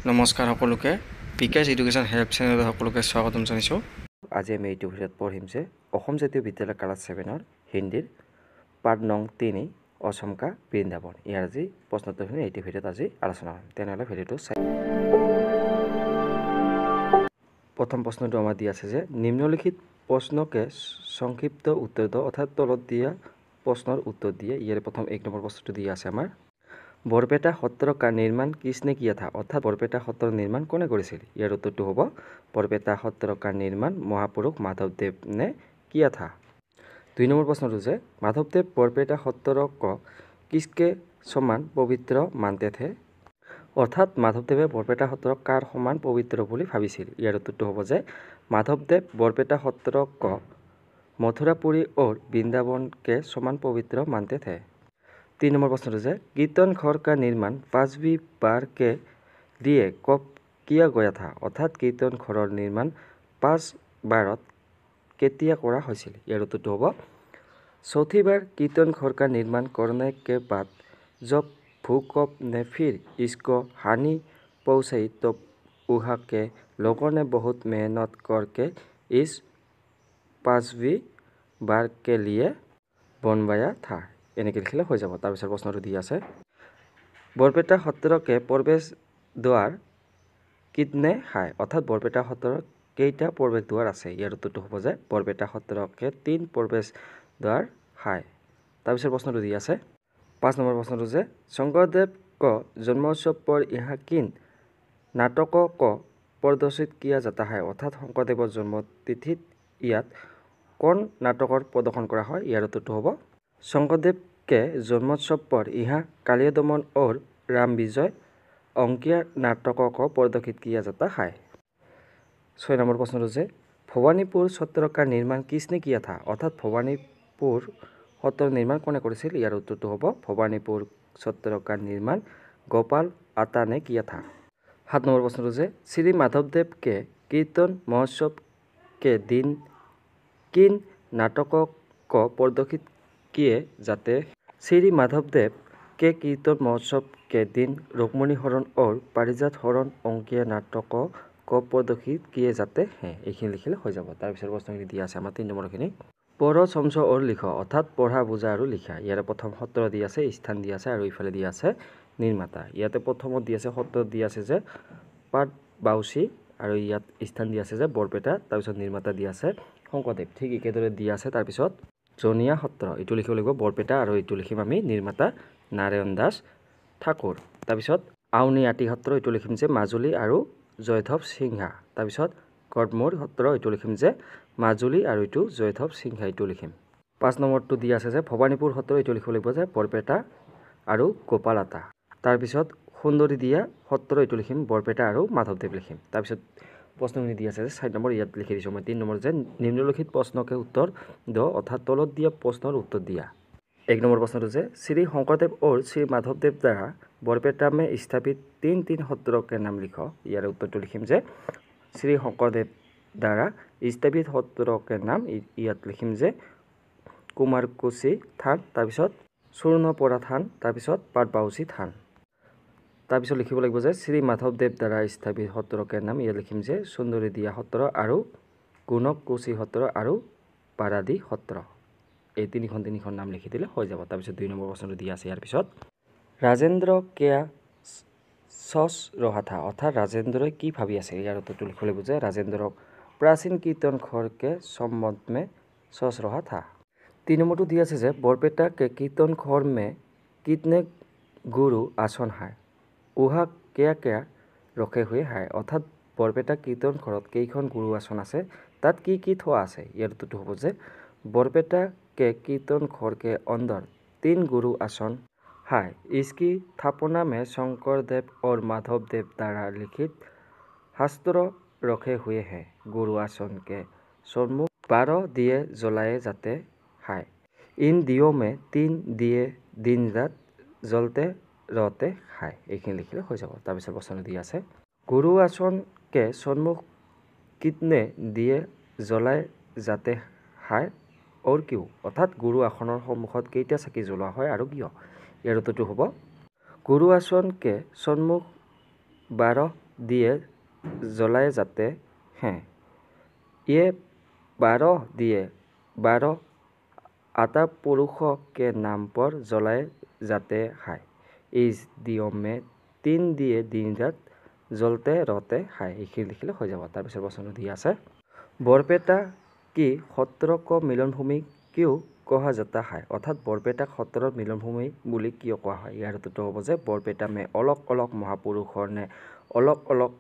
নমস্কাৰ সকলোকে বিকাশ education help চেনেলত সকলোকে স্বাগতম জনাইছোঁ। আজি আমি এইটো ভিডিঅ'ত পঢ়িম যে অসম জাতীয় বিদ্যালয় ক্লাছ 7ৰ হিন্দীৰ পাঠ নং 3 অসমকা বৃন্দাবন ইয়াৰ আজি প্ৰশ্নোত্তৰখিনি এইটো ভিডিঅ'ত আজি আলোচনা কৰিম। তেনেহ'লে ভিডিঅ'টো চাই প্ৰথম প্ৰশ্নটো আমাৰ দিয়া আছে যে নিম্নলিখিত প্ৰশ্নকে সংক্ষিপ্ত উত্তৰ দিয়ক অৰ্থাৎ তলত দিয়া প্ৰশ্নৰ উত্তৰ দিয়ে। ইয়াৰ প্ৰথম 1 নম্বৰ প্ৰশ্নটো দিয়া আছে আমাৰ বৰপেটা সত্ৰ কা নিৰ্মাণ কিসনে কিয়া থা অৰ্থাৎ বৰপেটা সত্ৰৰ নিৰ্মাণ কোনে কৰিছিল। ইয়াৰ উত্তৰটো হ'ব বৰপেটা সত্ৰ কা নিৰ্মাণ মহাপুৰুষ মাধৱদেৱ নে কিয়া থা। 2 নম্বৰ প্ৰশ্নটো যে মাধৱদেৱ বৰপেটা সত্ৰৰ ক কিসকে সমান পবিত্ৰ মানতে থে অৰ্থাৎ মাধৱদেৱে বৰপেটা সত্ৰক কাৰ সমান পবিত্ৰ বুলি ভাবিছিল। ইয়াৰ উত্তৰটো হ'ব যে মাধৱদেৱ বৰপেটা সত্ৰক ক মথুৰাপুৰী और বৃন্দাবন কে সমান পবিত্ৰ মানতে থে। 3 নম্বৰ প্ৰশ্নটো যে কীৰ্তন ঘৰ কা নিৰ্মাণ 5वीं बार के लिए कब किया गया था অৰ্থাৎ কীৰ্তন ঘৰৰ নিৰ্মাণ 5 বাৰত কেতিয়া কৰা হৈছিল। ইয়াৰ উত্তৰটো হ'ব चौथी बार कीर्तन घर का निर्माण करने के बाद जब भूकंप ने फिर इसको हानि पहुंचाई तो वहाँ के लोगों ने बहुत मेहनत करके इस 5वीं बार के लिए बनवाया था। এনেকৈ লিখিলে হৈ যাব। তাৰপিছত প্ৰশ্নটো দি আছে বৰপেটা সত্ৰকে প্ৰৱেশ দ্বাৰ কিতনে হায় অৰ্থাৎ বৰপেটা সত্ৰৰ কেইটা প্ৰৱেশ দ্বাৰ আছে। ইয়াৰ উত্তৰটো হ'ব যে বৰপেটা সত্ৰকে 3 প্ৰৱেশ দ্বাৰ হায়। তাৰপিছত প্ৰশ্নটো দি আছে 5 নম্বৰ প্ৰশ্নটো যে শংকৰদেৱ ক জন্মোৎসৱ पर यहाँ किन नाटकों को प्रदर्शित किया जाता है অৰ্থাৎ শংকৰদেৱৰ জন্মতিথিত ইয়াত কোন নাটকৰ প্ৰদৰ্শন কৰা হয়। ইয়াৰ উত্তৰটো হ'ব शंकरदेव के जन्मोत्सव पर यहाँ कालिया दमन और राम विजय अंकिया नाटकों को प्रदर्शित किया जाता है। 6 নম্বৰ প্ৰশ্নটো যে ভৱানীপুৰ সত্ৰ का निर्माण किसने किया था অৰ্থাৎ ভৱানীপুৰ সত্ৰৰ নিৰ্মাণ কোনে কৰিছিল। ইয়াৰ উত্তৰটো হ'ব ভৱানীপুৰ সত্ৰ का निर्माण गोपाल आता ने किया था। 7 নম্বৰ প্ৰশ্নটো যে শ্ৰী माधवदेव के कीर्तन महोत्सव के दिन किन नाटकों को प्रदर्शित किए जाते श्री माधवदेव के कीर्तन महोत्सव के दिन रुक्मणी हरण और पारिजात हरण अंकिया नाटकों को प्रदर्शित किए जाते हैं। এইখিনি লিখিলে হৈ যাব। তাৰপিছত প্ৰশ্নখিনি দিয়া আছে আমাৰ 3 নম্বৰখিনি পঢ় সমঝ और লিখ অৰ্থাৎ পঢ়া বুজা আৰু লিখা। ইয়াৰে প্ৰথম সত্ৰ দি আছে স্থান দি আছে আৰু ইফালে দি আছে নিৰ্মাতা। ইয়াতে প্ৰথমত দি আছে সত্ৰ দি আছে যে পাট বাউসী আৰু ইয়াত স্থান দি আছে যে বৰপেটা। তাৰপিছত নিৰ্মাতা দি আছে শংকৰদেৱ। ঠিক একেদৰে দি আছে তাৰপিছত জনিয়া সত্ৰ এইটো লিখিব লাগিব বৰপেটা আৰু এইটো লিখিম আমি নিৰ্মাতা নাৰায়ণ দাস ঠাকুৰ। তাৰপিছত আউনী আটি সত্ৰ এইটো লিখিম যে মাজুলী আৰু জয়ধৱ সিংহা। তাৰপিছত গড়মূৰ সত্ৰ এইটো লিখিম যে মাজুলী আৰু এইটো জয়ধৱ সিংহা এইটো লিখিম। 5 নম্বৰটো দি আছে যে ভৱানীপুৰ সত্ৰ এইটো লিখিব লাগিব যে বৰপেটা আৰু গোপাল আতা। তাৰপিছত সুন্দৰী দিয়া সত্ৰ এইটো লিখিম বৰপেটা আৰু মাধৱদেৱ লিখিম। তাৰপিছত প্ৰশ্নখিনি দি আছে যে 4 নম্বৰ ইয়াত লিখি দিছোঁ মই 3 নম্বৰ যে নিম্নলিখিত প্ৰশ্নকে উত্তৰ দিয় অৰ্থাৎ তলত দিয়া প্ৰশ্নৰ উত্তৰ দিয়া। 1 নম্বৰ প্ৰশ্নটো যে শ্ৰী শংকৰদেৱ और श्री माधवदेव द्वारा बरपेटा में स्थापित 3 সত্ৰৰ के नाम लिख। ইয়াৰ উত্তৰটো লিখিম যে শ্ৰী শংকৰদেৱ দ্বাৰা স্থাপিত সত্ৰৰ के नाम ইয়াত লিখিম যে কুমাৰকুছি থান তাৰপিছত চূৰ্ণপৰা থান তাৰপিছত পাটবাউসী থান। তাৰপিছত লিখিব লাগিব যে শ্ৰী মাধৱদেৱ দ্বাৰা স্থাপিত সত্ৰৰ के नाम ইয়াত লিখিম যে সুন্দৰী দিয়া সত্ৰ আৰু গুণকুছি সত্ৰ আৰু পাৰাদী সত্ৰ। এই তিনিখন নাম লিখি দিলে হৈ যাব। তাৰপিছত 2 নম্বৰ প্ৰশ্নটো দিয়া আছে ইয়াৰ পিছত ৰাজেন্দ্ৰ কেয়া সচ ৰহা থা অৰ্থাৎ ৰাজেন্দ্ৰই কি ভাবি আছে। ইয়াৰ উত্তৰটো লিখিব লাগিব যে ৰাজেন্দ্ৰক প্ৰাচীন কীৰ্তন ঘৰ কে সম্বন্ধ में सोच रहा था। 3 নম্বৰটো দি আছে যে বৰপেটা के कीर्तन घर में कितने गुरु आसन है वहाँ क्या क्या रखे हुए है অৰ্থাৎ বৰপেটা কীৰ্তন ঘৰত কেইখন গুৰু আসন আছে তাত কি কি থোৱা আছে। ইয়াৰ উত্তৰটো হ'ব যে বৰপেটা के कीर्तन घर के अंदर 3 गुरु आसन है। इसकी स्थापना में शंकरदेव और माधवदेव द्वारा लिखित शास्त्र रखे हुए हैं। गुरु आसन के सम्मुख 12 दिए जलाए जाते हैं। इन दियों में 3 दिए दिन रात जलते रहते हैं। এইখিনি লিখিলে হৈ যাব। তাৰপিছত প্ৰশ্ন দি আছে गुरु आसन के सम्मुख कितने दिए जलाए जाते हैं और क्यों অৰ্থাৎ গুৰু আসনৰ সন্মুখত কেইটা চাকি জ্বলোৱা হয় আৰু কিয়। ইয়াৰ উত্তৰটো হ'ব गुरु आसन के सम्मुख 12 দিয়ে জ্বলায় যাতে हैं। ये 12 दिए 12 आता पुरुषों के नाम पर जलाए जाते हैं। इस दियों में 3 दिए दिन रात জ্বলতে रहते हैं। এইখিনি লিখিলে হৈ যাব। তাৰপিছত প্ৰশ্নটো দিয়া আছে বৰপেটা কি সত্ৰ को मिलन भूमि क्यों कहा जाता है। অৰ্থাৎ বৰপেটাক সত্ৰৰ মিলন ভূমি বুলি কিয় কোৱা হয়। ইয়াৰ উত্তৰটো হ'ব যে বৰপেটা में अलग अलग महापुरुषों ने अलग अलग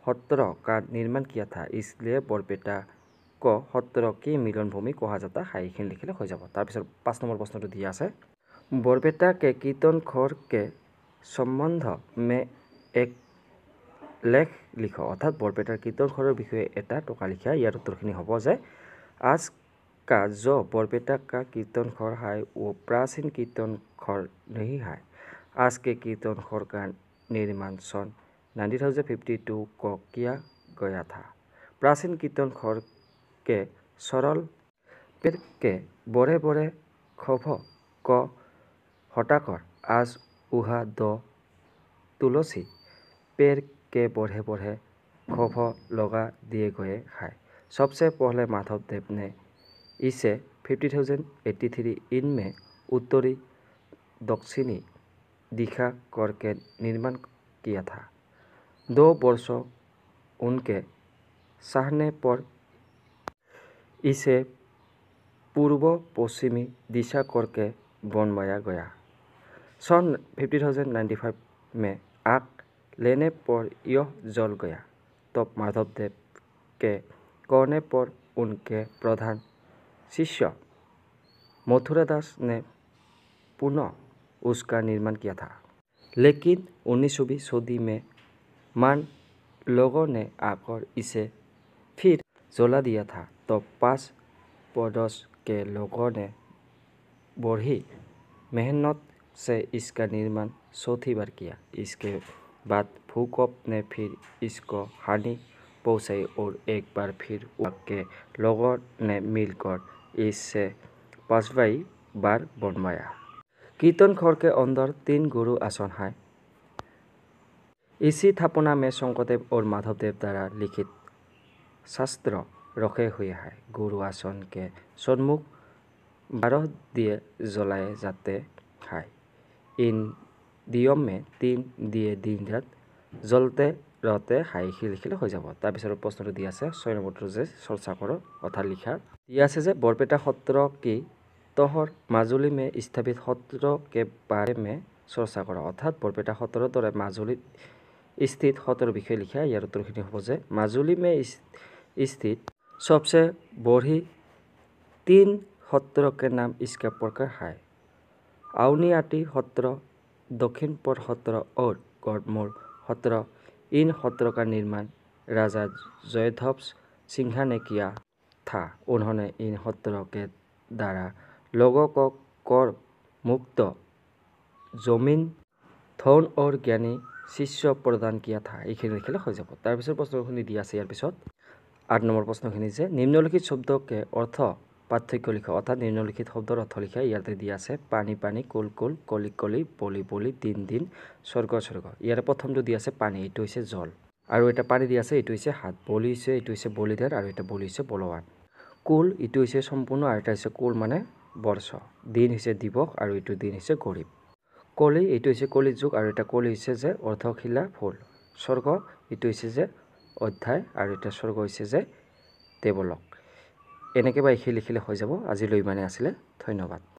सत्र का निर्माण किया था, इसलिए बरपेटा को सत्र की मिलन भूमि कहा जाता है। এইখিনি লিখিলে হৈ যাব। তাৰপিছত 5 নম্বৰ প্ৰশ্নটো দিয়া আছে बरपेटा के कीर्तन घर के संबंध में एक लेख लिखो। অৰ্থাৎ বৰপেটাৰ কীৰ্তন ঘৰৰ বিষয়ে এটা টকা লিখা। ইয়াৰ উত্তৰখিনি হ'ব যে आज का जो बरपेटा का कीर्तन घर है वो प्राचीन कीर्तन घर नहीं है। आज के कीर्तन घर का निर्माण सन 1952 को किया गया था। प्राचीन कीर्तन घर के सरल पेड़ के बड़े बड़े खंभों को हटाकर आज वहाँ 2 तुलसी पेड़ के बड़े बड़े खंभों लगा दिए गए हैं। सबसे पहले माधवदेव ने इसे 50,083 इन में उत्तरी दक्षिणी दिशा करके निर्माण किया था। 2 वर्षों उनके सहने पर इसे पूर्व पश्चिमी दिशा करके बनवाया गया। सन 50,095 में आग लेने पर यह जल गया। तब माधवदेव के कहने पर उनके प्रधान शिष्य मथुरादास ने पुनः उसका निर्माण किया था, लेकिन 19वीं सदी में मान लोगों ने आकर इसे फिर जला दिया था। तो 5 पड़ोस के लोगों ने बड़ी मेहनत से इसका निर्माण चौथी बार किया। इसके बाद भूकंप ने फिर इसको हानि पहुंचाई और एक बार फिर वहाँ के लोगों ने मिलकर इसे 5वीं बार बनवाया। कीर्तन घर के अंदर 3 गुरु आसन हैं। इसी स्थापना में शंकरदेव और माधवदेव द्वारा लिखित शास्त्र रखे हुए हैं। गुरु आसन के सन्मुख 12 दिए जलाए जाते हैं। इन दियों में 3 दिए दिन रात জ্বলতে रहते हैं। এইখিনি লিখিলে হৈ যাব। তাৰপিছত প্ৰশ্নটো দিয়া আছে 6 নম্বৰটো যে চৰ্চা কৰ অৰ্থাৎ লিখা দিয়া আছে যে বৰপেটা সত্ৰ কি তহৰ মাজুলী में स्थापित सत्र के बारे में चर्चा करो। অৰ্থাৎ বৰপেটা সত্ৰৰ দৰে মাজুলীত স্থিত সত্ৰৰ বিষয়ে লিখা। ইয়াৰ উত্তৰখিনি হ'ব যে মাজুলী में स्थित सबसे बड़ी 3 सत्र के नाम इसके प्रकार है। आउनिआटी सत्र, दक्षिणपुर सत्र और गढ़मुर सत्र। इन सत्रों का निर्माण राजा जयध्वज सिंह ने किया था। उन्होंने इन सत्रों के द्वारा लोगों को कर मुक्त जमीन, धन और ज्ञानी शिष्य प्रदान किया था। এইখিনি লিখিলে হৈ যাব। তাৰপিছত প্ৰশ্নখিনি দিয়া আছে ইয়াৰ পিছত 8 নম্বৰ প্ৰশ্নখিনি যে নিম্নলিখিত শব্দকে অৰ্থ পাৰ্থক্য লিখা। অৰ্থাৎ নিম্নলিখিত শব্দৰ অৰ্থ লিখা। ইয়াতে দিয়া আছে পানী পানী, কুল কুল, কলি কলি, বলি বলি, দিন দিন, স্বৰ্গ স্বৰ্গ। ইয়াৰে প্ৰথমটো দিয়া আছে পানী, এইটো হৈছে জল। আৰু এটা পানী দিয়া আছে, এইটো হৈছে হাত। বলি হৈছে, এইটো হৈছে বলিধাৰ, আৰু এটা বলি হৈছে বলৱান। কুল এইটো হৈছে সম্পূৰ্ণ, আৰু এটা হৈছে কুল মানে বৰ্ষ। দিন হৈছে দিৱস, আৰু এইটো দিন হৈছে গৰীব। কলি এইটো হৈছে কলি যুগ, আৰু এটা কলি হৈছে যে অৰ্ধশিলা ফুল। স্বৰ্গ এইটো হৈছে যে অধ্যায়, আৰু এটা স্বৰ্গ হৈছে যে দেৱলোক। এনেকৈ বা এইখিনি লিখিলে হৈ যাব। আজিলৈ ইমানেই আছিলে। ধন্যবাদ।